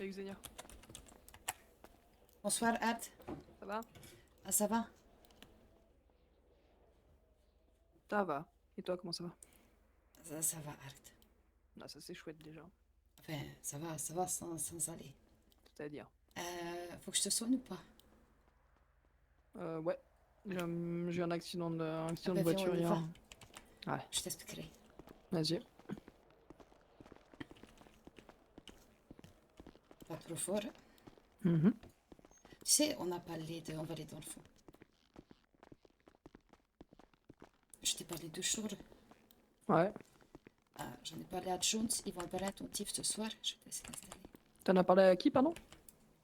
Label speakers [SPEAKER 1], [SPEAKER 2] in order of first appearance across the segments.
[SPEAKER 1] Salut Xenia.
[SPEAKER 2] Bonsoir, Art.
[SPEAKER 1] Ça va?
[SPEAKER 2] Ah, ça va?
[SPEAKER 1] Ça va. Et toi, comment ça va?
[SPEAKER 2] Ça va, Art.
[SPEAKER 1] Ah, ça c'est chouette déjà.
[SPEAKER 2] Enfin, ça va sans aller.
[SPEAKER 1] C'est-à-dire.
[SPEAKER 2] Faut que je te soigne ou pas?
[SPEAKER 1] Ouais. J'ai un un
[SPEAKER 2] Ah
[SPEAKER 1] accident de
[SPEAKER 2] ben viens, on
[SPEAKER 1] voiture
[SPEAKER 2] y
[SPEAKER 1] hier.
[SPEAKER 2] va.
[SPEAKER 1] Ouais,
[SPEAKER 2] Je t'expliquerai.
[SPEAKER 1] vas-y.
[SPEAKER 2] Pas trop fort.
[SPEAKER 1] Mhm.
[SPEAKER 2] Tu sais, on a parlé de... On va aller dans le fond. Je t'ai parlé de Shore.
[SPEAKER 1] Ouais.
[SPEAKER 2] Ah, j'en ai parlé à Jones. Ils vont en parler à ton tif ce soir. Je vais te laisser t'installer.
[SPEAKER 1] T'en as parlé à qui, pardon?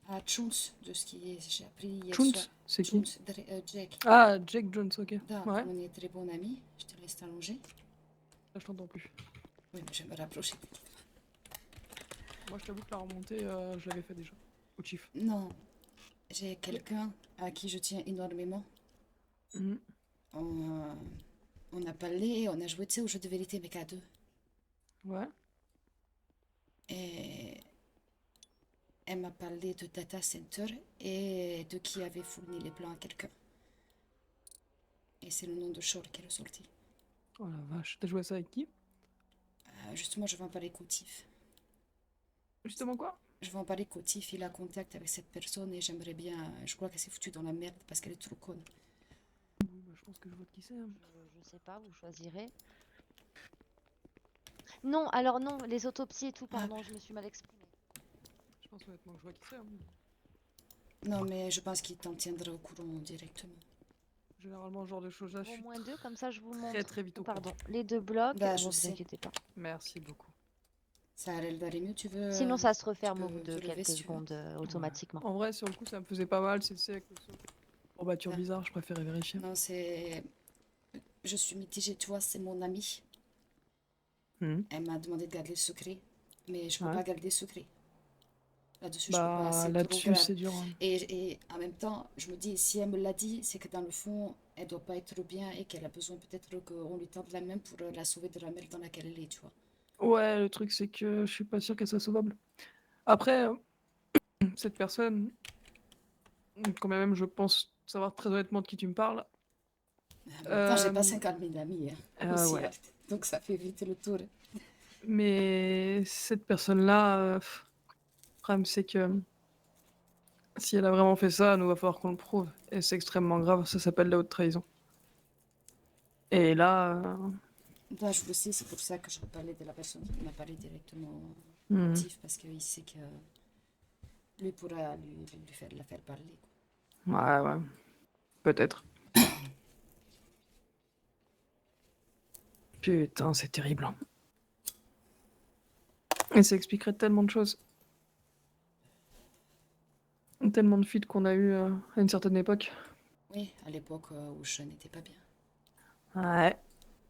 [SPEAKER 2] À Jones, de ce qui j'ai appris hier soir.
[SPEAKER 1] Chuntz? C'est
[SPEAKER 2] Jones,
[SPEAKER 1] qui?
[SPEAKER 2] Jake.
[SPEAKER 1] Ah, Jake Jones, ok.
[SPEAKER 2] Donc,
[SPEAKER 1] Ouais.
[SPEAKER 2] on est très bons amis. Je te laisse t'allonger.
[SPEAKER 1] Là, je t'entends plus.
[SPEAKER 2] Oui, mais je vais me rapprocher.
[SPEAKER 1] Moi, je t'avoue que la remontée, je l'avais fait déjà. Au chief.
[SPEAKER 2] Non, j'ai
[SPEAKER 1] Ok.
[SPEAKER 2] quelqu'un à qui je tiens énormément.
[SPEAKER 1] Mhm.
[SPEAKER 2] On, on a parlé, on a joué, tu sais, au jeu de vérité, mais qu'à deux.
[SPEAKER 1] Ouais.
[SPEAKER 2] Et elle m'a parlé de data center et de qui avait fourni les plans à quelqu'un. Et c'est le nom de Shore qui est ressorti.
[SPEAKER 1] Oh la vache. T'as joué à ça avec qui?
[SPEAKER 2] Justement, je vais en parler qu'Otif.
[SPEAKER 1] Justement quoi?
[SPEAKER 2] Je vais en parler qu'Otif, il a contact avec cette personne et j'aimerais bien. Je crois qu'elle s'est foutue dans la merde parce qu'elle est trop conne.
[SPEAKER 1] Oui, bah, je pense que je vois de qui c'est, hein.
[SPEAKER 3] Je sais pas, vous choisirez. Non, alors non, les autopsies et tout,
[SPEAKER 2] Ah,
[SPEAKER 3] pardon, je me suis mal exprimée.
[SPEAKER 1] Je pense honnêtement que je vois qui c'est, hein.
[SPEAKER 2] non, mais je pense qu'il t'en tiendra au courant directement.
[SPEAKER 1] Généralement, ce genre de choses-là, je
[SPEAKER 3] Au
[SPEAKER 1] suis
[SPEAKER 3] moins deux, comme ça je vous
[SPEAKER 1] très
[SPEAKER 3] montre.
[SPEAKER 1] très vite
[SPEAKER 3] Oh,
[SPEAKER 1] au courant.
[SPEAKER 3] pardon, les deux blocs,
[SPEAKER 2] Bah, je
[SPEAKER 3] bon, vous
[SPEAKER 2] sais.
[SPEAKER 3] inquiétez pas.
[SPEAKER 1] Merci beaucoup.
[SPEAKER 2] Ça a l'air d'aller mieux,
[SPEAKER 3] Sinon, ça se
[SPEAKER 2] tu
[SPEAKER 3] referme au bout
[SPEAKER 2] peux
[SPEAKER 3] de
[SPEAKER 2] te lever
[SPEAKER 3] quelques
[SPEAKER 2] si tu veux.
[SPEAKER 3] secondes
[SPEAKER 1] Ouais.
[SPEAKER 3] automatiquement.
[SPEAKER 1] En vrai, sur le coup, ça me faisait pas mal, c'est avec le son. Courbature
[SPEAKER 2] Ah,
[SPEAKER 1] bizarre, je préférais vérifier.
[SPEAKER 2] non, c'est. Je suis mitigée, tu vois, c'est mon amie.
[SPEAKER 1] Mhm.
[SPEAKER 2] Elle m'a demandé de garder le secret, mais je peux
[SPEAKER 1] Ouais.
[SPEAKER 2] pas garder le secret. Là-dessus, je peux pas,
[SPEAKER 1] Bah
[SPEAKER 2] c'est trop
[SPEAKER 1] là-dessus,
[SPEAKER 2] grave.
[SPEAKER 1] c'est dur, hein.
[SPEAKER 2] Et en même temps, je me dis, si elle me l'a dit, c'est que dans le fond, elle doit pas être bien et qu'elle a besoin peut-être qu'on lui tende la main pour la sauver de la merde dans laquelle elle est, tu vois.
[SPEAKER 1] Ouais, le truc, c'est que je suis pas sûr qu'elle soit sauvable. Après, cette personne, quand même, je pense savoir très honnêtement de qui tu me parles.
[SPEAKER 2] En même temps, j'ai pas
[SPEAKER 1] Euh,
[SPEAKER 2] 50 000 amis, hein, aussi,
[SPEAKER 1] ouais.
[SPEAKER 2] hein. Donc ça fait vite le tour.
[SPEAKER 1] Mais cette personne-là, le problème, c'est que si elle a vraiment fait ça, nous va falloir qu'on le prouve. Et c'est extrêmement grave, ça s'appelle la haute trahison. Et là,
[SPEAKER 2] Là, je le sais, c'est pour ça que je parlais de la personne qui m'a parlé directement au
[SPEAKER 1] hmm,
[SPEAKER 2] TIF, parce qu'il sait que lui pourra lui faire, la faire parler, quoi.
[SPEAKER 1] ouais, ouais, peut-être. Putain, c'est terrible. Et ça expliquerait tellement de choses. Tellement de fuites qu'on a eues à une certaine époque.
[SPEAKER 2] Oui, à l'époque où je n'étais pas bien.
[SPEAKER 1] Ouais.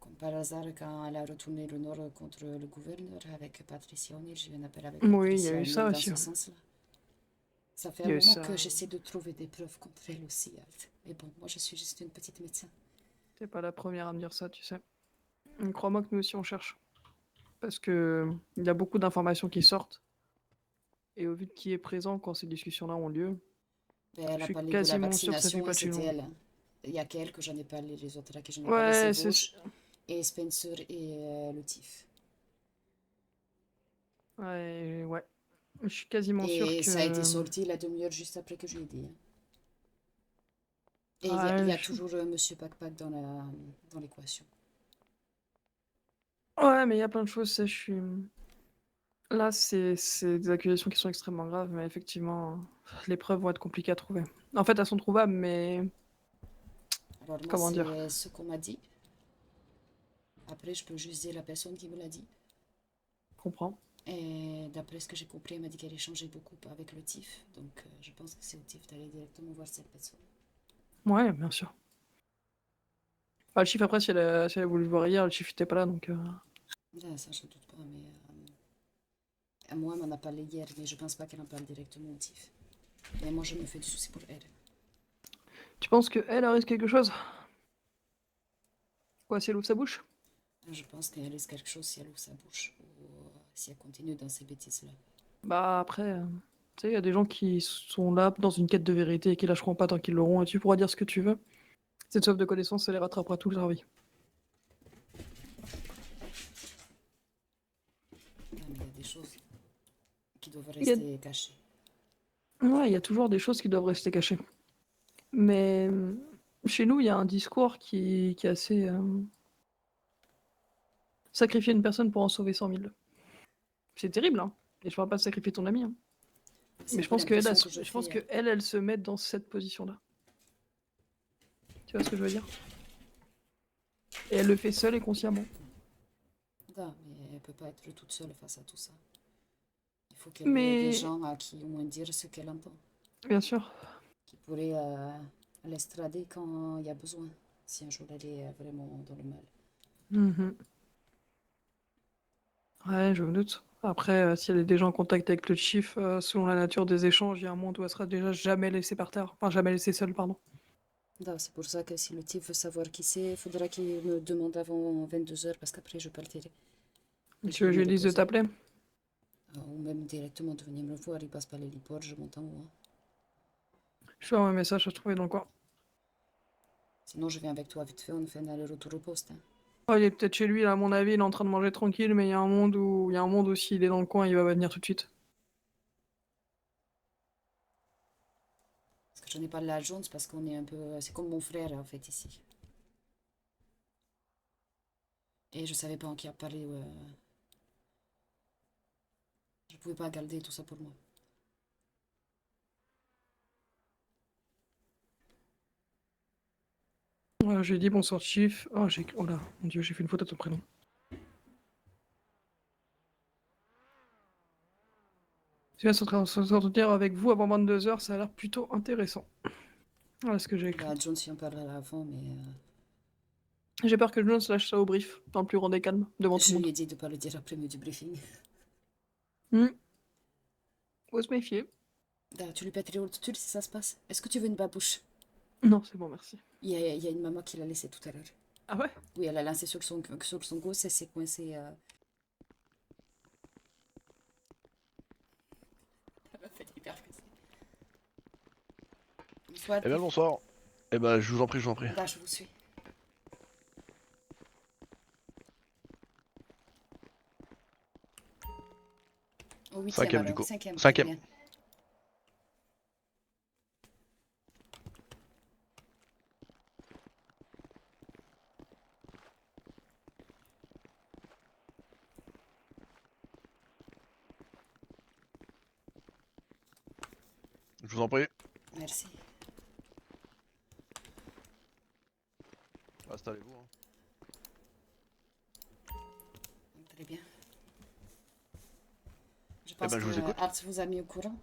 [SPEAKER 2] Comme par hasard, quand elle a retourné le Nord contre le gouverneur avec Patricia O'Neill, j'ai eu un appel avec
[SPEAKER 1] Oui, il y a
[SPEAKER 2] Patricia
[SPEAKER 1] eu ça
[SPEAKER 2] O'Neill dans
[SPEAKER 1] aussi.
[SPEAKER 2] ce sens-là. Ça fait
[SPEAKER 1] Il
[SPEAKER 2] un
[SPEAKER 1] y a eu
[SPEAKER 2] moment
[SPEAKER 1] ça.
[SPEAKER 2] que j'essaie de trouver des preuves contre elle aussi, Art. Mais bon, moi je suis juste une petite médecin.
[SPEAKER 1] T'es pas la première à me dire ça, tu sais. Crois-moi que nous aussi on cherche. Parce que il y a beaucoup d'informations qui sortent. Et au vu de qui est présent quand ces discussions-là ont lieu,
[SPEAKER 2] Mais elle
[SPEAKER 1] je
[SPEAKER 2] a
[SPEAKER 1] suis
[SPEAKER 2] parlé de la
[SPEAKER 1] quasiment sûr que ça fait
[SPEAKER 2] vaccination et
[SPEAKER 1] pas de chez
[SPEAKER 2] c'était
[SPEAKER 1] nous.
[SPEAKER 2] elle. Il y a qu'elle que j'en ai parlé, les autres à qui j'en ai parlé, c'est
[SPEAKER 1] Ouais,
[SPEAKER 2] Vauche et Spencer et le TIF.
[SPEAKER 1] Ouais, ouais. Je suis quasiment sûr
[SPEAKER 2] Et ça a été
[SPEAKER 1] que.
[SPEAKER 2] sorti la demi-heure juste après que je l'ai dit, hein. Et il y
[SPEAKER 1] Ouais,
[SPEAKER 2] a toujours Monsieur Pac-Pac dans l'équation.
[SPEAKER 1] ouais, mais il y a plein de choses, ça, je suis. Là, c'est des accusations qui sont extrêmement graves, mais effectivement, les preuves vont être compliquées à trouver. En fait, elles sont trouvables, mais
[SPEAKER 2] Alors moi,
[SPEAKER 1] comment dire?
[SPEAKER 2] c'est ce qu'on m'a dit. Après, je peux juste dire la personne qui me l'a dit.
[SPEAKER 1] Je comprends.
[SPEAKER 2] Et d'après ce que j'ai compris, elle m'a dit qu'elle échangeait beaucoup avec le TIF. Donc, je pense que c'est au TIF d'aller directement voir cette personne.
[SPEAKER 1] Ouais, bien sûr. Bah, le chiffre, après, si elle a voulu le voir hier, le chiffre n'était pas là, donc.
[SPEAKER 2] Là, ça, je ne doute pas, mais moi, elle m'en a parlé hier, mais je pense pas qu'elle en parle directement au TIF. Mais moi, je me fais du souci pour elle.
[SPEAKER 1] Tu penses qu'elle a risque quelque chose? Quoi, si elle ouvre sa bouche?
[SPEAKER 2] Je pense qu'elle risque quelque chose si elle ouvre sa bouche ou si elle continue dans ces bêtises-là.
[SPEAKER 1] Bah, après, Tu sais, il y a des gens qui sont là dans une quête de vérité et qui lâcheront pas tant qu'ils l'auront, et tu pourras dire ce que tu veux. Cette soif de connaissance, ça les rattrapera tout leur vie.
[SPEAKER 2] Non, mais il y a des choses qui doivent
[SPEAKER 1] Il y a-
[SPEAKER 2] rester cachées.
[SPEAKER 1] Ouais, il y a toujours des choses qui doivent rester cachées. Mais chez nous, il y a un discours qui est assez... Sacrifier une personne pour en sauver 100 000. C'est terrible, hein. Et je parle pas de sacrifier ton ami, hein.
[SPEAKER 2] C'est
[SPEAKER 1] Mais
[SPEAKER 2] un
[SPEAKER 1] je
[SPEAKER 2] peu
[SPEAKER 1] pense qu'elle,
[SPEAKER 2] l'impression que je
[SPEAKER 1] je pense
[SPEAKER 2] fais.
[SPEAKER 1] que elle se met dans cette position-là. Tu vois ce que je veux dire? Et elle le fait seule et consciemment.
[SPEAKER 2] Non, mais elle peut pas être toute seule face à tout ça. Il faut qu'elle ait des
[SPEAKER 1] Mais
[SPEAKER 2] gens à qui au moins dire ce qu'elle entend,
[SPEAKER 1] bien sûr.
[SPEAKER 2] qui pourraient l'estrader quand il y a besoin, si un jour elle est vraiment dans le mal.
[SPEAKER 1] Mhm. Ouais, je me doute. Après, si elle est déjà en contact avec le chief, selon la nature des échanges, il y a un monde où elle sera déjà jamais laissée par terre. Enfin, jamais laissée seule, pardon.
[SPEAKER 2] Non, c'est pour ça que si le type veut savoir qui c'est, il faudra qu'il me demande avant 22 h parce qu'après je partirai. Et je
[SPEAKER 1] Tu veux
[SPEAKER 2] peux
[SPEAKER 1] que je
[SPEAKER 2] me
[SPEAKER 1] lui dise de
[SPEAKER 2] reposer.
[SPEAKER 1] t'appeler?
[SPEAKER 2] Ou même directement de venir me voir, il passe par l'héliport, je monte en haut, hein.
[SPEAKER 1] Je fais un message à trouver dans le coin.
[SPEAKER 2] Sinon, je viens avec toi vite fait, on fait un aller-retour au poste, hein.
[SPEAKER 1] Oh, il est peut-être chez lui, là, à mon avis, il est en train de manger tranquille, mais il y a un monde où s'il est dans le coin, il va venir tout de suite.
[SPEAKER 2] Parce que j'en ai parlé à Jones parce qu'on est un peu. C'est comme mon frère en fait ici. Et je savais pas en qui a parlé. Je pouvais pas garder tout ça pour moi.
[SPEAKER 1] Je lui ai dit bonsoir, chief. Oh là, mon dieu, j'ai fait une faute à ton prénom. Je viens s'entretenir avec vous avant 22 h, ça a l'air plutôt intéressant. Voilà ce que j'ai écrit.
[SPEAKER 2] Bah, Jones y en parlera avant, mais
[SPEAKER 1] J'ai peur que Jones lâche ça au brief, dans le plus grand des calmes, devant tout
[SPEAKER 2] je
[SPEAKER 1] le
[SPEAKER 2] lui
[SPEAKER 1] monde.
[SPEAKER 2] ai dit de pas le dire après du briefing.
[SPEAKER 1] Faut se méfier.
[SPEAKER 2] Tu lui pèterais au tulle si ça se passe. Est-ce que tu veux une babouche?
[SPEAKER 1] Non, c'est bon, merci.
[SPEAKER 2] Il y a une maman qui l'a laissée tout à l'heure.
[SPEAKER 1] Ah ouais?
[SPEAKER 2] Oui, elle a lancé sur son gosse et s'est coincée. Elle m'a fait hyper plaisir. Bonsoir.
[SPEAKER 4] Eh bien, bonsoir. Eh ben, je vous en prie, je vous en prie.
[SPEAKER 2] Là, je vous suis. Au 8e
[SPEAKER 4] Cinquième, du
[SPEAKER 2] alors,
[SPEAKER 4] coup.
[SPEAKER 2] 5e, très
[SPEAKER 4] Cinquième.
[SPEAKER 2] bien.
[SPEAKER 4] Je vous en prie.
[SPEAKER 2] Merci.
[SPEAKER 4] Installez-vous, hein.
[SPEAKER 2] Très bien. Je
[SPEAKER 4] Eh
[SPEAKER 2] pense
[SPEAKER 4] ben, je
[SPEAKER 2] que
[SPEAKER 4] vous écoute.
[SPEAKER 2] Art vous a mis au courant.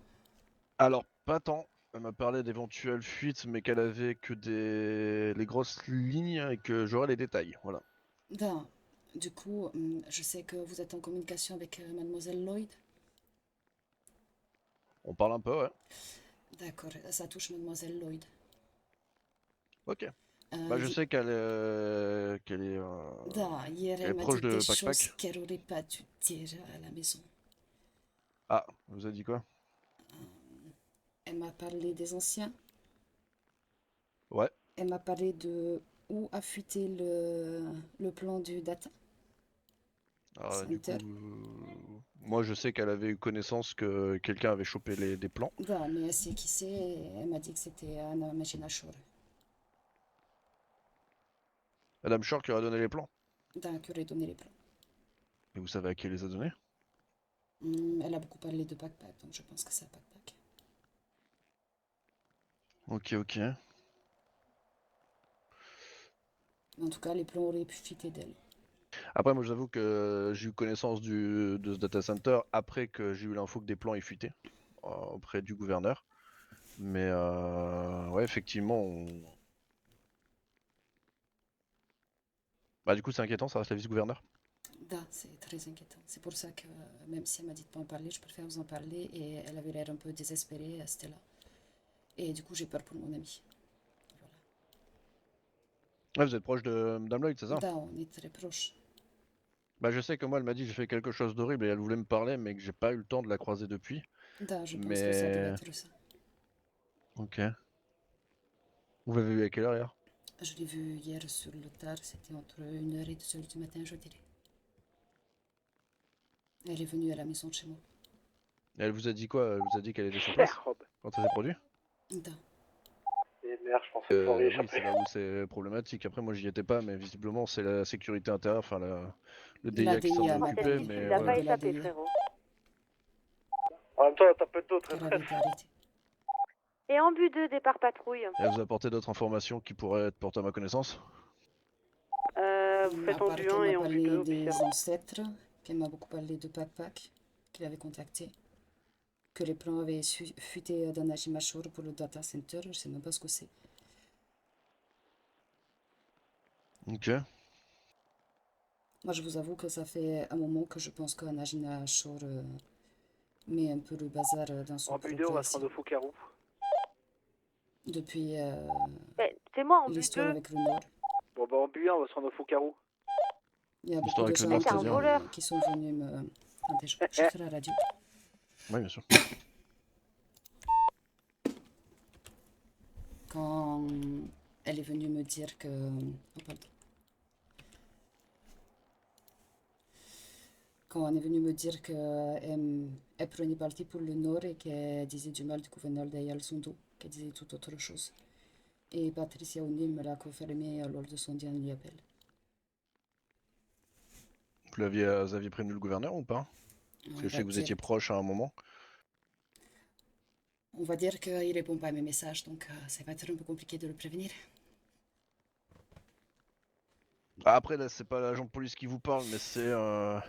[SPEAKER 4] Alors, pas tant. Elle m'a parlé d'éventuelles fuites, mais qu'elle avait que les grosses lignes et que j'aurais les détails. Voilà.
[SPEAKER 2] Non. Du coup, je sais que vous êtes en communication avec Mademoiselle Lloyd.
[SPEAKER 4] On parle un peu, ouais.
[SPEAKER 2] D'accord, ça touche Mademoiselle Lloyd.
[SPEAKER 4] Ok. Bah, je
[SPEAKER 2] Hi-
[SPEAKER 4] sais qu'elle est,
[SPEAKER 2] Non, hier,
[SPEAKER 4] elle
[SPEAKER 2] elle
[SPEAKER 4] est
[SPEAKER 2] m'a
[SPEAKER 4] proche
[SPEAKER 2] dit des
[SPEAKER 4] de
[SPEAKER 2] choses
[SPEAKER 4] Pac-Pac.
[SPEAKER 2] qu'elle aurait pas dû dire à la maison.
[SPEAKER 4] Ah, elle vous a dit quoi?
[SPEAKER 2] Elle m'a parlé des anciens.
[SPEAKER 4] Ouais.
[SPEAKER 2] Elle m'a parlé de où a fuité le plan du data
[SPEAKER 4] Du coup,
[SPEAKER 2] center.
[SPEAKER 4] moi, je sais qu'elle avait eu connaissance que quelqu'un avait chopé des plans.
[SPEAKER 2] Non, mais elle sait qui c'est. Elle m'a dit que c'était Anna Machina Shore.
[SPEAKER 4] Madame Shore qui aurait donné les plans.
[SPEAKER 2] Dans qui aurait donné les plans.
[SPEAKER 4] Et vous savez à qui elle les a donnés?
[SPEAKER 2] Elle a beaucoup parlé de backpack, donc je pense que c'est un backpack.
[SPEAKER 4] Ok, ok.
[SPEAKER 2] En tout cas, les plans auraient pu fitter d'elle.
[SPEAKER 4] Après, moi, j'avoue que j'ai eu connaissance de ce data center après que j'ai eu l'info que des plans aient fuité auprès du gouverneur. Mais ouais, effectivement, bah, du coup, c'est inquiétant, ça reste la vice-gouverneur.
[SPEAKER 2] Da, c'est très inquiétant. C'est pour ça que, même si elle m'a dit de pas en parler, je préfère vous en parler. Et elle avait l'air un peu désespérée, Stella. Et du coup, j'ai peur pour mon amie. Voilà.
[SPEAKER 4] Ouais, vous êtes proche de Madame Lloyd, c'est ça?
[SPEAKER 2] Da, on est très proches.
[SPEAKER 4] Bah, je sais que moi, elle m'a dit j'ai fait quelque chose d'horrible et elle voulait me parler, mais que j'ai pas eu le temps de la croiser depuis.
[SPEAKER 2] Je pense que ça doit
[SPEAKER 4] Mais
[SPEAKER 2] être ça.
[SPEAKER 4] ok. Vous l'avez vu à quelle heure hier?
[SPEAKER 2] Je l'ai vu hier sur le tard, c'était entre 1h et 2h du matin, je dirais. Elle est venue à la maison de chez moi.
[SPEAKER 4] Elle vous a dit quoi? Elle vous a dit qu'elle était sur place
[SPEAKER 5] Rob.
[SPEAKER 4] quand ça s'est produit?
[SPEAKER 2] Da.
[SPEAKER 5] Et merde, je pensais que vous auriez
[SPEAKER 4] Oui,
[SPEAKER 5] échappé.
[SPEAKER 4] c'est là où c'est problématique. Après, moi, j'y étais pas, mais visiblement, c'est la sécurité intérieure, enfin, le DIA qui s'en est
[SPEAKER 2] DIA m'a
[SPEAKER 4] occupé,
[SPEAKER 2] dit,
[SPEAKER 4] mais
[SPEAKER 3] Il a
[SPEAKER 2] ouais,
[SPEAKER 3] pas
[SPEAKER 2] de
[SPEAKER 4] voilà.
[SPEAKER 2] la
[SPEAKER 3] échappé,
[SPEAKER 2] DIA,
[SPEAKER 3] frérot.
[SPEAKER 5] En même temps, t'as peut-être d'autres
[SPEAKER 2] qu'elle avait
[SPEAKER 5] retraites.
[SPEAKER 2] été arrêtée.
[SPEAKER 3] Et en but 2, départ patrouille.
[SPEAKER 4] Elle vous a apporté d'autres informations qui pourraient être portées à ma connaissance?
[SPEAKER 3] Vous faites
[SPEAKER 2] À
[SPEAKER 3] en
[SPEAKER 2] part
[SPEAKER 3] but
[SPEAKER 2] qu'elle
[SPEAKER 3] 1
[SPEAKER 2] m'a
[SPEAKER 3] et en but 2
[SPEAKER 2] parlé des
[SPEAKER 3] officiellement.
[SPEAKER 2] ancêtres, qu'elle m'a beaucoup parlé de Pac, qu'il avait contacté, que les plans avaient fuité d'Anajima Shore pour le data center, je sais même pas ce que c'est.
[SPEAKER 4] Ok.
[SPEAKER 2] Moi, je vous avoue que ça fait un moment que je pense qu'Anajima Shore met un peu le bazar dans son
[SPEAKER 5] En but 2, on
[SPEAKER 2] projet
[SPEAKER 5] va se
[SPEAKER 2] ici.
[SPEAKER 5] rendre au Fukaru.
[SPEAKER 2] Depuis
[SPEAKER 3] C'est moi en but
[SPEAKER 2] l'histoire
[SPEAKER 3] 2.
[SPEAKER 2] avec le Nord.
[SPEAKER 5] Bon, bah en but 1, on va se rendre au Fukaru.
[SPEAKER 2] Il y a
[SPEAKER 4] L'histoire
[SPEAKER 2] beaucoup de
[SPEAKER 4] avec le
[SPEAKER 2] gens
[SPEAKER 4] Nord,
[SPEAKER 3] C'est un voleur.
[SPEAKER 2] qui sont venus me... Attendez, je ferai la radio.
[SPEAKER 4] Oui, bien sûr.
[SPEAKER 2] Quand elle est venue me dire que... Oh, pardon. Quand elle est venue me dire qu'elle prenait parti pour le Nord et qu'elle disait du mal du gouverneur d'Ayal Sondo, qu'elle disait toute autre chose. Et Patricia O'Neill me l'a confirmé lors de son dernier appel.
[SPEAKER 4] Vous aviez prévenu le gouverneur ou pas? Parce que je sais que vous étiez
[SPEAKER 2] Direct.
[SPEAKER 4] proche à un moment.
[SPEAKER 2] On va dire qu'il répond pas à mes messages, donc ça va être un peu compliqué de le prévenir.
[SPEAKER 4] Ah, après, là, c'est pas l'agent de police qui vous parle, mais c'est, on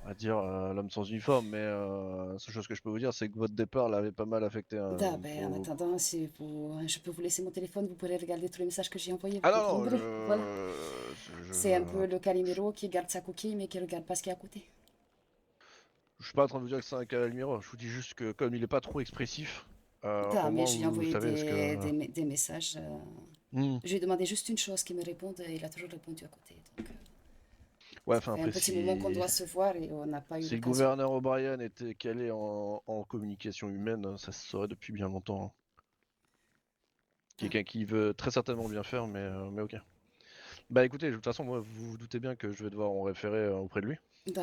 [SPEAKER 4] va dire, l'homme sans uniforme. Mais la seule chose que je peux vous dire, c'est que votre départ l'avait pas mal affecté.
[SPEAKER 2] Ben, en attendant, si je peux vous laisser mon téléphone, vous pourrez regarder tous les messages que j'ai envoyés, vous
[SPEAKER 4] Ah non, non,
[SPEAKER 2] comprendrez. Voilà. C'est un peu
[SPEAKER 4] je
[SPEAKER 2] le Calimero qui garde sa coquille, mais qui regarde pas ce qu'il y a à côté.
[SPEAKER 4] je suis pas en train de vous dire que c'est un Calimero. Je vous dis juste que comme il est pas trop expressif, au
[SPEAKER 2] Mais
[SPEAKER 4] moins
[SPEAKER 2] je lui ai
[SPEAKER 4] vous
[SPEAKER 2] envoyé
[SPEAKER 4] savez ce que.
[SPEAKER 2] des messages.
[SPEAKER 4] Hmm.
[SPEAKER 2] Je lui ai demandé juste une chose qu'il me réponde et il a toujours répondu à côté. Donc,
[SPEAKER 4] Ouais,
[SPEAKER 2] ça
[SPEAKER 4] enfin
[SPEAKER 2] fait un
[SPEAKER 4] après
[SPEAKER 2] petit moment qu'on doit se voir et on n'a pas eu
[SPEAKER 4] si le
[SPEAKER 2] l'occasion.
[SPEAKER 4] gouverneur O'Brien était calé en communication humaine, ça se saurait depuis bien longtemps, hein. Quelqu'un qui veut très certainement bien faire, mais ok. Bah écoutez, de toute façon, moi, vous vous doutez bien que je vais devoir en référer auprès de lui,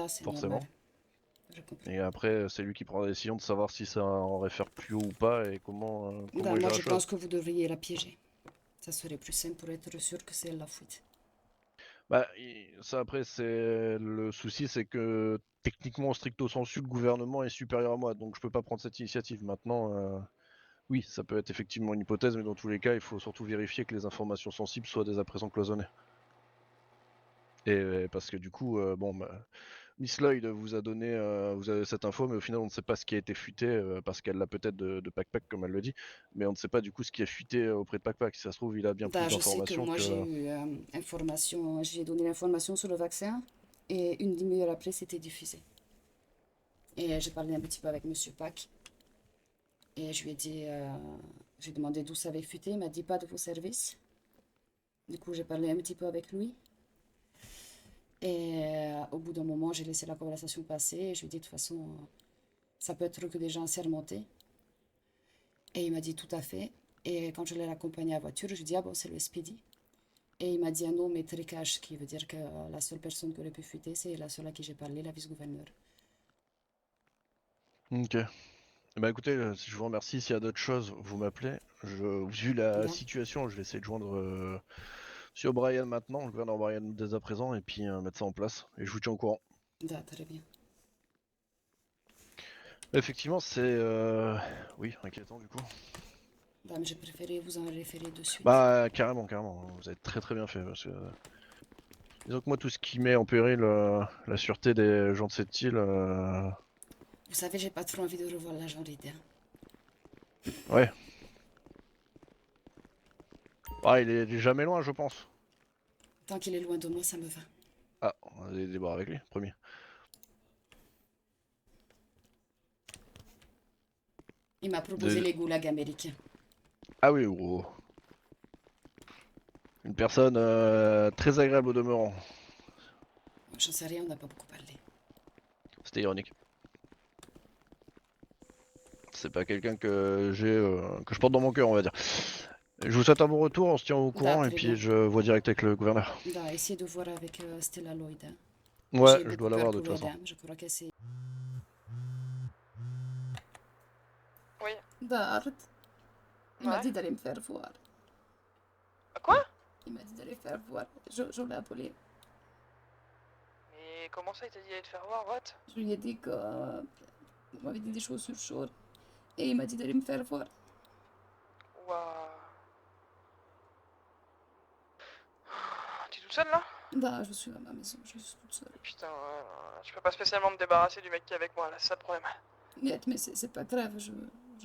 [SPEAKER 2] C'est
[SPEAKER 4] forcément.
[SPEAKER 2] normal. Je comprends.
[SPEAKER 4] Et après, c'est lui qui prend la décision de savoir si ça en réfère plus haut ou pas et comment il
[SPEAKER 2] Moi,
[SPEAKER 4] gère la
[SPEAKER 2] je
[SPEAKER 4] chose.
[SPEAKER 2] pense que vous devriez la piéger. Ça serait plus simple pour être sûr que c'est elle la fuite.
[SPEAKER 4] Bah, ça après, c'est le souci, c'est que techniquement, stricto sensu, le gouvernement est supérieur à moi, donc je peux pas prendre cette initiative. Maintenant, oui, ça peut être effectivement une hypothèse, mais dans tous les cas, il faut surtout vérifier que les informations sensibles soient dès à présent cloisonnées. Et parce que du coup, bon, bah, Miss Lloyd vous a donné vous avez cette info, mais au final, on ne sait pas ce qui a été fuité, parce qu'elle l'a peut-être de Pac-Pac, comme elle le dit, mais on ne sait pas du coup ce qui a fuité auprès de Pac-Pac. Si ça se trouve, il a bien plus
[SPEAKER 2] Je sais que
[SPEAKER 4] d'informations
[SPEAKER 2] moi,
[SPEAKER 4] que.
[SPEAKER 2] j'ai eu information, j'ai donné l'information sur le vaccin et une demi-heure après, c'était diffusé. Et j'ai parlé un petit peu avec Monsieur Pac et je lui ai dit, j'ai demandé d'où ça avait fuité, il m'a dit pas de vos services. Du coup, j'ai parlé un petit peu avec lui. Et au bout d'un moment, j'ai laissé la conversation passer et je lui ai dit de toute façon, ça peut être que des gens assermentés. Et il m'a dit tout à fait. Et quand je l'ai accompagné à la voiture, je lui ai dit ah bon, c'est le SPD. Et il m'a dit un nom, mais très cash, qui veut dire que la seule personne qui aurait pu fuiter, c'est la seule à qui j'ai parlé, la vice-gouverneure.
[SPEAKER 4] Ok. Bah écoutez, je vous remercie. S'il y a d'autres choses, vous m'appelez. Vu la
[SPEAKER 2] Là,
[SPEAKER 4] situation, je vais essayer de joindre Monsieur O'Brien maintenant, le gouverneur O'Brien dès à présent, et puis mettre ça en place. Et je vous tiens au courant.
[SPEAKER 2] très bien.
[SPEAKER 4] Effectivement, c'est oui, inquiétant du coup.
[SPEAKER 2] Mais j'ai préféré vous en référer de suite.
[SPEAKER 4] Bah carrément, carrément. Vous avez très très bien fait parce que disons que moi tout ce qui met en péril la sûreté des gens de cette île,
[SPEAKER 2] Vous savez, j'ai pas trop envie de revoir l'agent Reed.
[SPEAKER 4] ouais. Ah, il est jamais loin, je pense.
[SPEAKER 2] Tant qu'il est loin de moi, ça me va.
[SPEAKER 4] Ah, on a des débats avec lui, premier.
[SPEAKER 2] Il m'a proposé les goulags américains.
[SPEAKER 4] Ah oui, gros. Une personne très agréable au demeurant.
[SPEAKER 2] J'en sais rien, on n'a pas beaucoup parlé.
[SPEAKER 4] C'était ironique. C'est pas quelqu'un que que je porte dans mon cœur, on va dire. Je vous souhaite un bon retour, on se tient au courant et
[SPEAKER 2] très
[SPEAKER 4] puis
[SPEAKER 2] bien.
[SPEAKER 4] je vois direct avec le gouverneur.
[SPEAKER 2] Da, essayez de voir avec Stella Lloyd. Hein.
[SPEAKER 4] Ouais,
[SPEAKER 2] J'ai
[SPEAKER 4] je
[SPEAKER 2] beaucoup
[SPEAKER 4] dois
[SPEAKER 2] peur
[SPEAKER 4] l'avoir de
[SPEAKER 2] pour
[SPEAKER 4] toute
[SPEAKER 2] elle.
[SPEAKER 4] façon.
[SPEAKER 2] Hein. Je crois que c'est...
[SPEAKER 6] Oui.
[SPEAKER 2] Dart. Il m'a
[SPEAKER 6] Ouais.
[SPEAKER 2] dit d'aller me faire voir.
[SPEAKER 6] Quoi?
[SPEAKER 2] Il m'a dit d'aller faire voir. Je l'ai appelé.
[SPEAKER 6] Mais comment ça, il t'a dit d'aller te faire voir, what?
[SPEAKER 2] Je lui ai dit que... vous m'avez dit des choses sur chaudes. Et il m'a dit d'aller me faire voir.
[SPEAKER 6] Ouah. T'es toute seule là?
[SPEAKER 2] Da, je suis à ma maison. Je suis toute seule.
[SPEAKER 6] Putain, je peux pas spécialement me débarrasser du mec qui est avec moi là, c'est ça le problème.
[SPEAKER 2] Niet, mais c'est pas grave. Je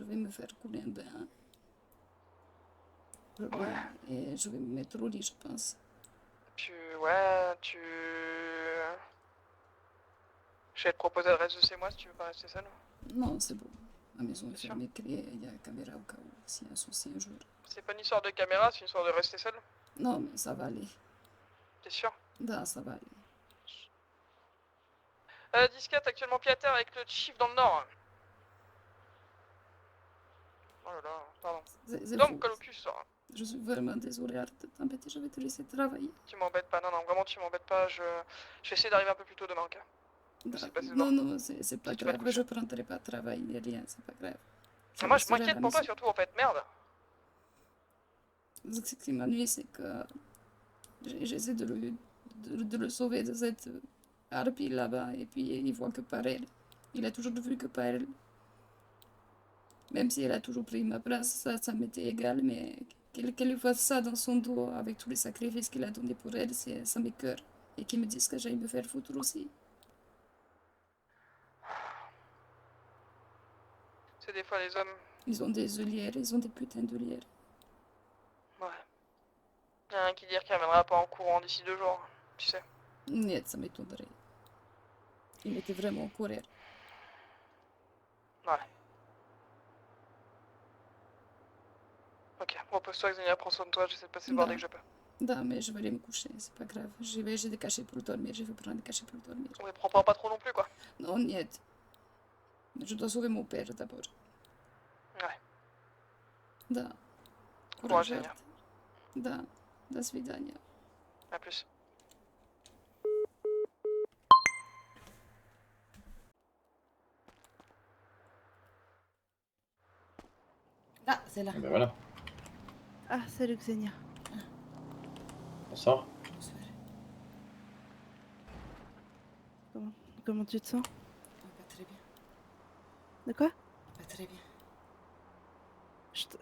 [SPEAKER 2] vais me faire couler un bain. Hein.
[SPEAKER 6] Ouais.
[SPEAKER 2] Et je vais me mettre au lit, je pense.
[SPEAKER 6] Ouais, je vais te proposer de rester chez moi si tu veux pas rester seule.
[SPEAKER 2] Non, c'est bon. Ma maison est
[SPEAKER 6] Bien sûr.
[SPEAKER 2] fermée, criée. Il y a la caméra au cas où. S'il y a un souci un jour.
[SPEAKER 6] C'est pas une histoire de caméra, c'est une histoire de rester seule.
[SPEAKER 2] Non, mais ça va aller.
[SPEAKER 6] T'es sûr?
[SPEAKER 2] Da, ça va aller.
[SPEAKER 6] Disquette actuellement pied à terre avec le chiffre dans le nord. Oh là là, pardon.
[SPEAKER 2] C'est
[SPEAKER 6] Donc,
[SPEAKER 2] fou.
[SPEAKER 6] colocus, ça.
[SPEAKER 2] Je suis vraiment désolée, arrête de t'embêter, je vais te laisser travailler.
[SPEAKER 6] Tu m'embêtes pas, non, non, vraiment tu m'embêtes pas, je vais essayer d'arriver un peu plus tôt demain, ok?
[SPEAKER 2] Da,
[SPEAKER 6] C'est passé
[SPEAKER 2] non,
[SPEAKER 6] demain.
[SPEAKER 2] non, c'est pas
[SPEAKER 6] Si tu vas te
[SPEAKER 2] grave, je
[SPEAKER 6] coucher.
[SPEAKER 2] prendrai pas de travail ni rien, c'est pas grave.
[SPEAKER 6] Moi je
[SPEAKER 2] resterai à
[SPEAKER 6] m'inquiète
[SPEAKER 2] la
[SPEAKER 6] pour toi
[SPEAKER 2] maison.
[SPEAKER 6] surtout en fait, merde.
[SPEAKER 2] Ce qui m'ennuie, c'est que j'essaie de le sauver de cette harpie là-bas, et puis il voit que par elle. Il a toujours vu que par elle. Même si elle a toujours pris ma place, ça m'était égal, mais qu'elle fasse ça dans son dos avec tous les sacrifices qu'il a donnés pour elle, ça m'écoeure. Et qu'il me dise que j'aille me faire foutre aussi.
[SPEAKER 6] C'est des fois les hommes,
[SPEAKER 2] Ils ont des œillères, ils ont des putains d'œillères.
[SPEAKER 6] ouais. Y a un qui dit qu'il reviendra pas en courant d'ici 2 jours, tu sais.
[SPEAKER 2] Niet, ça m'étonnerait. Il était vraiment en colère.
[SPEAKER 6] Ouais. Ok, repose-toi Xenia, prends soin de toi, j'essaie de passer le voir dès que je peux.
[SPEAKER 2] Da, mais je vais aller me coucher, c'est pas grave. J'ai des cachets pour dormir, je vais prendre des cachets pour dormir.
[SPEAKER 6] Oui, prends pas trop non plus quoi.
[SPEAKER 2] Non, niet. Je dois sauver mon père d'abord.
[SPEAKER 6] Ouais.
[SPEAKER 2] Da.
[SPEAKER 6] Courage, Xenia.
[SPEAKER 2] Art. Da. До свидания.
[SPEAKER 6] A plus.
[SPEAKER 2] Ah, c'est là.
[SPEAKER 7] Ben voilà.
[SPEAKER 8] Ah, salut Xenia.
[SPEAKER 7] Bonsoir.
[SPEAKER 2] Bonsoir.
[SPEAKER 8] Comment tu te sens?
[SPEAKER 2] Pas très bien.
[SPEAKER 8] De quoi?
[SPEAKER 2] Pas très bien.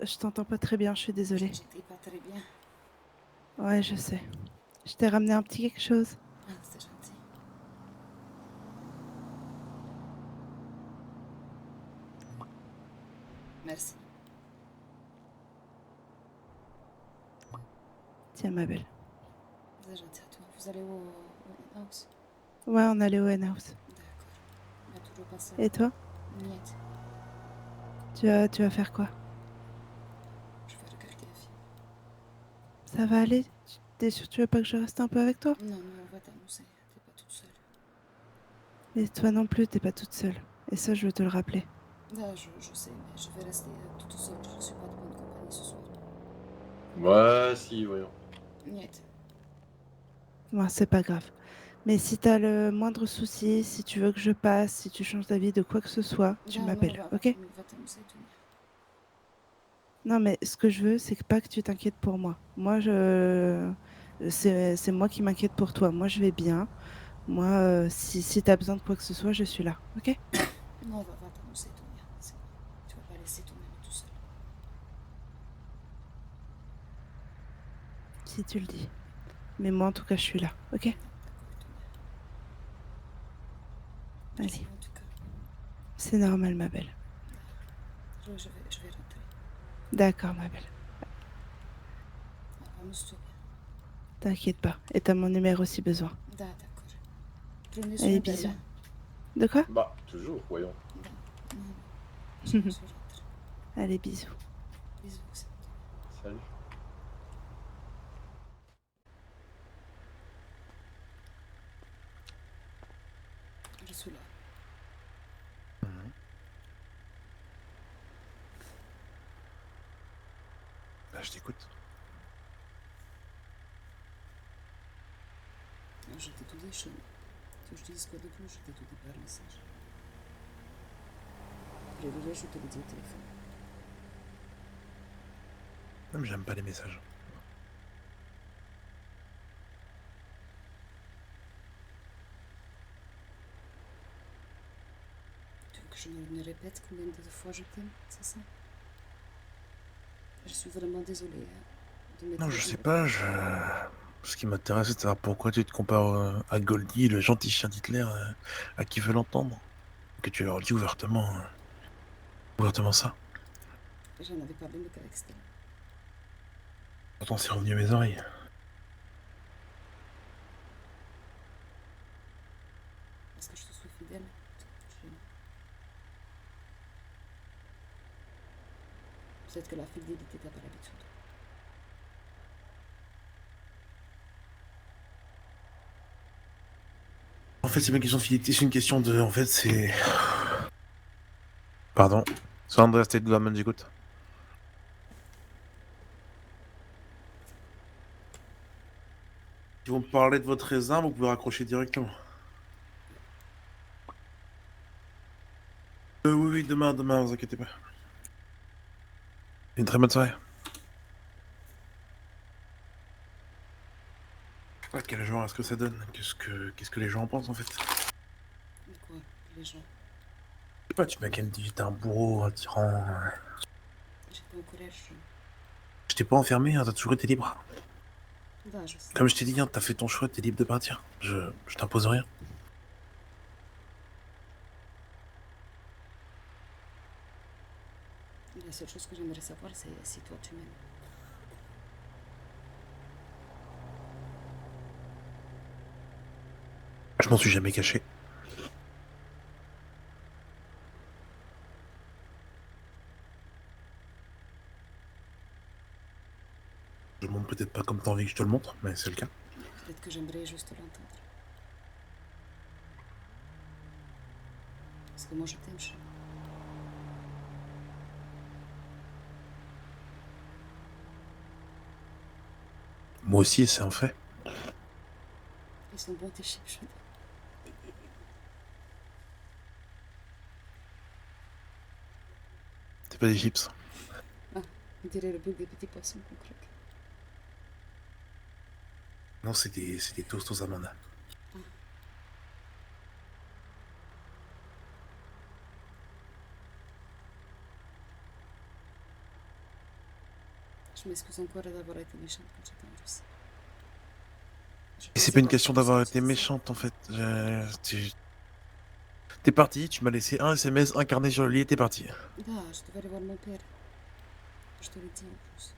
[SPEAKER 8] Je t'entends pas très bien, je suis désolée.
[SPEAKER 2] J'étais pas très bien.
[SPEAKER 8] Ouais, je sais. Je t'ai ramené un petit quelque chose.
[SPEAKER 2] Ah, c'est gentil. Merci.
[SPEAKER 8] Tiens, ma belle.
[SPEAKER 2] C'est gentil à toi. Vous allez au house?
[SPEAKER 8] Ouais, on allait au Henhouse.
[SPEAKER 2] D'accord. On va toujours passer.
[SPEAKER 8] Et toi?
[SPEAKER 2] Niet.
[SPEAKER 8] Tu vas faire quoi?
[SPEAKER 2] Je vais regarder un film.
[SPEAKER 8] Ça va aller? T'es sûr que tu veux pas que je reste un peu avec toi?
[SPEAKER 2] Non, mais on va t'amuser. T'es pas toute seule.
[SPEAKER 8] Et toi non plus, t'es pas toute seule. Et ça, je veux te le rappeler.
[SPEAKER 2] Là, je sais, mais je vais rester toute seule. Je suis pas de bonne compagnie ce soir.
[SPEAKER 7] Ouais, si, voyons.
[SPEAKER 2] Niet.
[SPEAKER 8] Bon, c'est pas grave. Mais si t'as le moindre souci, si tu veux que je passe, si tu changes d'avis de quoi que ce soit, tu
[SPEAKER 2] Non,
[SPEAKER 8] m'appelles,
[SPEAKER 2] non,
[SPEAKER 8] ok?
[SPEAKER 2] va t'amuser, tout.
[SPEAKER 8] Non, mais ce que je veux, c'est que pas que tu t'inquiètes pour moi. Moi, c'est moi qui m'inquiète pour toi. Moi, je vais bien. Moi, si t'as besoin de quoi que ce soit, je suis là, ok?
[SPEAKER 2] Non, va t'amuser, Tonia. C'est bon. Tu vas pas laisser ton ami tout seul.
[SPEAKER 8] Si tu le dis. Mais moi, en tout cas, je suis là, ok?
[SPEAKER 2] D'accord, Tonia. Merci
[SPEAKER 8] Allez,
[SPEAKER 2] en tout cas.
[SPEAKER 8] c'est normal, ma belle.
[SPEAKER 2] Je vais rentrer.
[SPEAKER 8] D'accord, ma belle.
[SPEAKER 2] Amuse-toi bien.
[SPEAKER 8] T'inquiète pas. Et t'as mon numéro si besoin.
[SPEAKER 2] Da, d'accord. Prenez soin
[SPEAKER 8] Allez,
[SPEAKER 2] d'elle.
[SPEAKER 8] bisous.
[SPEAKER 2] Hein.
[SPEAKER 8] De quoi?
[SPEAKER 7] Bah, toujours, voyons.
[SPEAKER 2] Da. Non, je rentre.
[SPEAKER 8] Allez, bisous.
[SPEAKER 2] Bisous.
[SPEAKER 7] Salut.
[SPEAKER 2] Je suis là.
[SPEAKER 9] je t'écoute.
[SPEAKER 2] Je t'ai tout dit, Sean. Tu veux que je te dise quoi de plus? Je t'ai tout dit par message. Privilège, je te l'ai dit au téléphone.
[SPEAKER 9] Non, mais j'aime pas les messages.
[SPEAKER 2] Tu veux que je me répète combien de fois je t'aime? C'est ça? Je suis vraiment désolée de m'être...
[SPEAKER 9] Non, je sais pas, ce qui m'intéresse, c'est de savoir pourquoi tu te compares à Goldie, le gentil chien d'Hitler, à qui veut l'entendre. Que tu leur dis ouvertement ça.
[SPEAKER 2] J'en avais parlé, mais qu'avec Stella.
[SPEAKER 9] Pourtant, c'est revenu à mes oreilles.
[SPEAKER 2] Parce que je te suis fidèle. Peut-être que la fidélité t'as pas l'habitude.
[SPEAKER 9] En fait, c'est pas une question de fidélité, c'est une question de... En fait, c'est... Pardon. C'est Andreas Tedlaman, j'écoute. Si vous me parlez de votre raisin, vous pouvez raccrocher directement. Oui, demain, vous inquiétez pas. Une très bonne soirée. Quel genre est-ce que ça donne? Qu'est-ce que les gens en pensent, en fait?
[SPEAKER 2] Mais quoi, les gens?
[SPEAKER 9] Je sais pas, tu m'as quand même dit j'étais un bourreau, un tyran...
[SPEAKER 2] J'étais au collège.
[SPEAKER 9] Je t'ai pas enfermé, hein, t'as toujours été libre.
[SPEAKER 2] Bah, je sais.
[SPEAKER 9] Comme je t'ai dit, hein, t'as fait ton choix, t'es libre de partir. Je t'impose rien.
[SPEAKER 2] La seule chose que j'aimerais savoir, c'est si toi tu m'aimes.
[SPEAKER 9] Je m'en suis jamais caché. Je le montre peut-être pas comme t'as envie que je te le montre, mais c'est le cas.
[SPEAKER 2] Peut-être que j'aimerais juste l'entendre. Parce que moi je t'aime, Sean.
[SPEAKER 9] Moi aussi, c'est un fait.
[SPEAKER 2] Ils sont bons tes chips, Sean.
[SPEAKER 9] C'est pas des chips.
[SPEAKER 2] Ah, on dirait le bout des petits poissons qu'on croque.
[SPEAKER 9] Non, c'est des toasts aux amandes.
[SPEAKER 2] Je m'excuse encore d'avoir été méchante quand j'étais en Russie.
[SPEAKER 9] Et c'est pas une question d'avoir été méchante, en fait. T'es parti, tu m'as laissé un SMS incarné sur le lit et t'es parti.
[SPEAKER 2] Bah, je devais aller voir mon père. Je te l'ai dit en plus.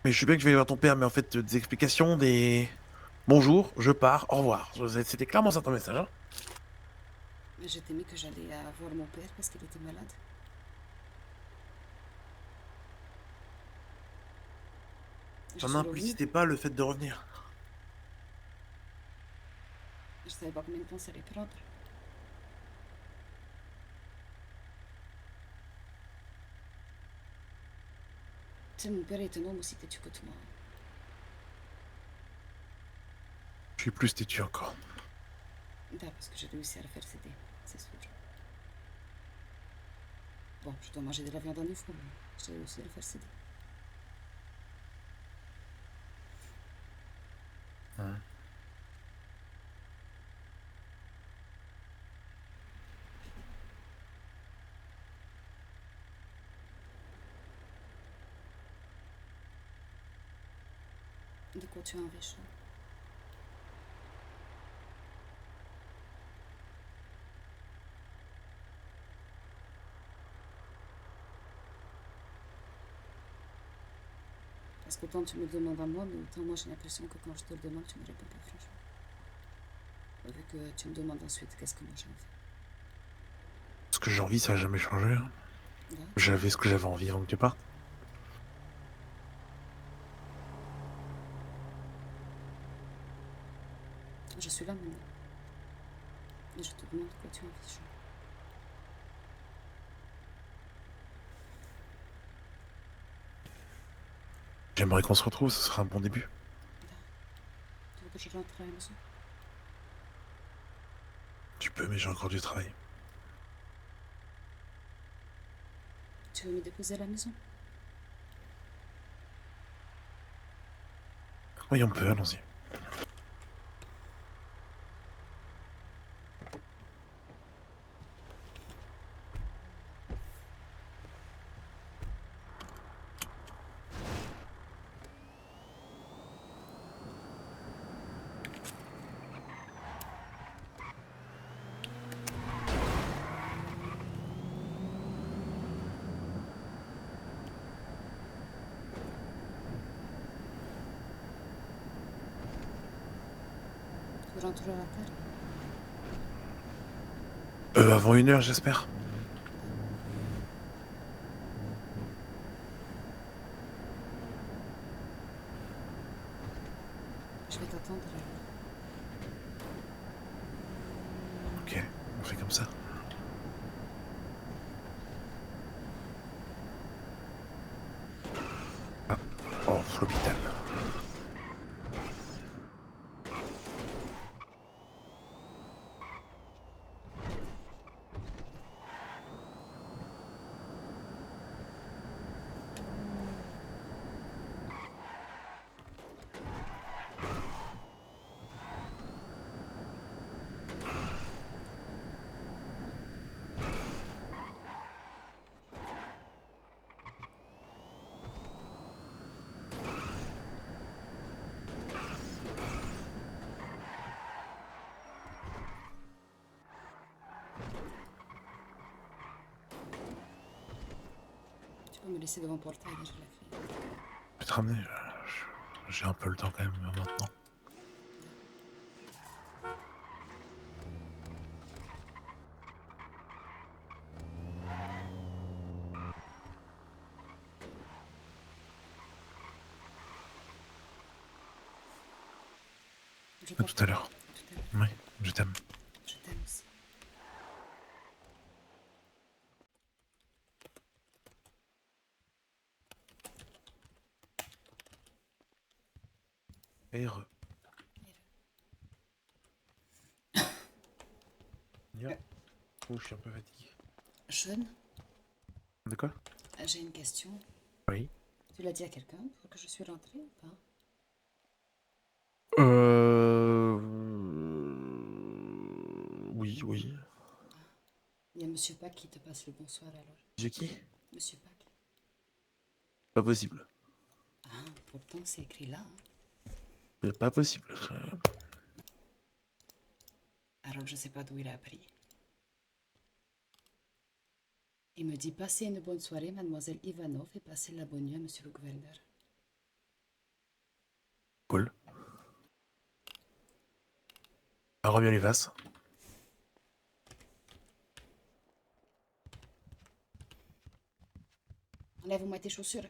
[SPEAKER 9] Mais je sais bien que je vais aller voir ton père, mais en fait, des explications, des... Bonjour, je pars, au revoir. C'était clairement ça ton message, hein.
[SPEAKER 2] Mais j'ai mis que j'allais voir mon père parce qu'il était malade.
[SPEAKER 9] Ça n'implicitait pas le fait de revenir.
[SPEAKER 2] Je savais pas combien de temps ça allait prendre. Tu sais, mon père est un homme aussi têtu que toi.
[SPEAKER 9] Je suis plus têtu encore.
[SPEAKER 2] Bah, parce que j'ai réussi à le faire céder, c'est sûr. Bon, je dois manger de la viande en une fois, mais j'ai réussi à le faire céder.
[SPEAKER 9] Hein.
[SPEAKER 2] De quoi tu as envie, Sean? Parce qu'autant tu me le demandes à moi, mais autant moi j'ai l'impression que quand je te le demande, tu me réponds pas franchement. Vu que tu me demandes ensuite qu'est-ce que moi j'ai envie.
[SPEAKER 9] Ce que j'ai envie, ça n'a jamais changé. Hein.
[SPEAKER 2] Là,
[SPEAKER 9] J'avais ce que j'avais envie avant que tu partes.
[SPEAKER 2] je suis là maintenant. Et je te demande quoi tu as envie, Sean.
[SPEAKER 9] J'aimerais qu'on se retrouve, ce sera un bon début.
[SPEAKER 2] Tu veux que je rentre à la maison?
[SPEAKER 9] Tu peux, mais j'ai encore du travail.
[SPEAKER 2] Tu veux me déposer à la maison?
[SPEAKER 9] Oui, on peut, allons-y.
[SPEAKER 2] Tu rentres à la terre?
[SPEAKER 9] Avant 1 heure, j'espère.
[SPEAKER 2] Je vais t'attendre.
[SPEAKER 9] Ok, on fait comme ça. Ah, oh, l'hôpital.
[SPEAKER 2] Tu peux me laisser devant le portail, déjà la clé.
[SPEAKER 9] Je vais te ramener. J'ai un peu le temps quand même maintenant.
[SPEAKER 2] Je
[SPEAKER 9] À tout à l'heure.
[SPEAKER 2] Tout à l'heure.
[SPEAKER 9] Oui, je t'aime.
[SPEAKER 2] Je t'aime aussi.
[SPEAKER 9] Et heureux. Bien. Oh, je suis un peu fatigué.
[SPEAKER 2] Jeune,
[SPEAKER 9] De quoi?
[SPEAKER 2] j'ai une question.
[SPEAKER 9] Oui.
[SPEAKER 2] Tu l'as dit à quelqu'un pour que je suis rentrée ou pas?
[SPEAKER 9] Oui, oui.
[SPEAKER 2] Il y a Monsieur Pack qui te passe le bonsoir alors.
[SPEAKER 9] J'ai qui?
[SPEAKER 2] Monsieur Pack.
[SPEAKER 9] Pas possible.
[SPEAKER 2] Ah, pourtant c'est écrit là.
[SPEAKER 9] Pas possible.
[SPEAKER 2] Alors je sais pas d'où il a appris. Il me dit passez une bonne soirée, mademoiselle Ivanov, et passez la bonne nuit à monsieur le gouverneur.
[SPEAKER 9] Cool. Remets les vases.
[SPEAKER 2] Enlève-moi tes chaussures.